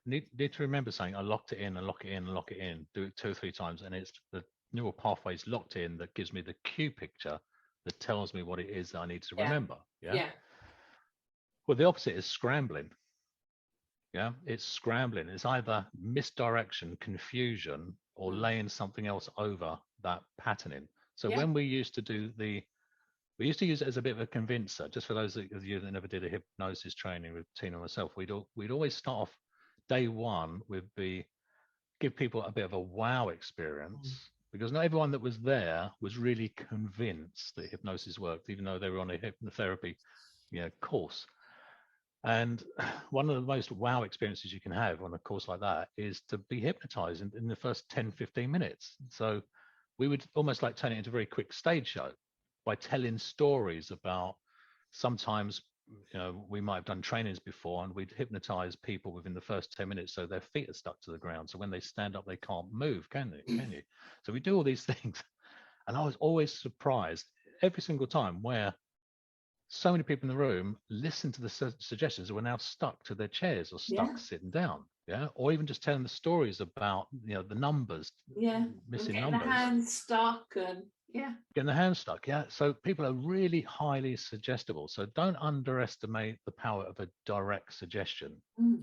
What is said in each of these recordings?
you need to remember something. I locked it in and lock it in and lock it in. Do it 2 or 3 times, and it's the neural pathways locked in that gives me the cue picture that tells me what it is that I need to Yeah. remember. Yeah. Yeah. Well, the opposite is scrambling. Yeah, it's scrambling. It's either misdirection, confusion, or laying something else over that patterning. So Yeah. when we used we used to use it as a bit of a convincer. Just for those of you that never did a hypnosis training with Tina and myself, we'd always start off day one with give people a bit of a wow experience, because not everyone that was there was really convinced that hypnosis worked, even though they were on a hypnotherapy course. And one of the most wow experiences you can have on a course like that is to be hypnotized in the first 10, 15 minutes. So we would almost like turn it into a very quick stage show by telling stories about, sometimes we might have done trainings before and we'd hypnotize people within the first 10 minutes so their feet are stuck to the ground. So when they stand up, they can't move, can you? So we do all these things. And I was always surprised every single time where so many people in the room listen to the suggestions and were now stuck to their chairs or stuck sitting down. Yeah. Or even just telling the stories about, the numbers, missing getting numbers. the hands stuck and getting the hands stuck. Yeah. So people are really highly suggestible. So don't underestimate the power of a direct suggestion.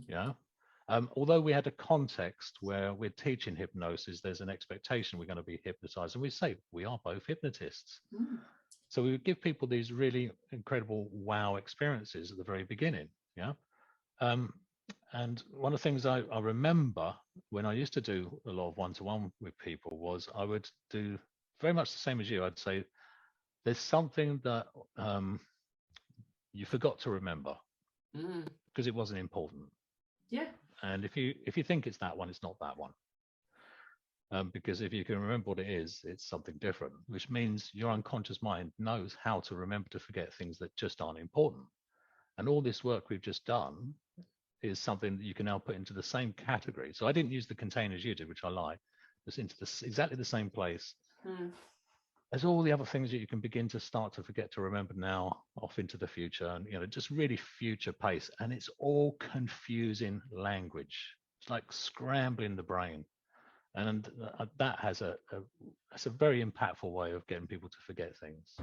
Yeah. Although we had a context where we're teaching hypnosis, there's an expectation we're going to be hypnotized. And we say we are both hypnotists. So we would give people these really incredible wow experiences at the very beginning. Yeah. And one of the things I remember when I used to do a lot of one-to-one with people was I would do very much the same as you. I'd say there's something that you forgot to remember because it wasn't important. Yeah. And if you think it's that one, it's not that one. Because if you can remember what it is, it's something different, which means your unconscious mind knows how to remember to forget things that just aren't important. And all this work we've just done is something that you can now put into the same category. So I didn't use the containers you did, which I like. It's into exactly the same place as all the other things that you can begin to start to forget to remember now off into the future, and just really future pace. And it's all confusing language. It's like scrambling the brain. And that has a very impactful way of getting people to forget things.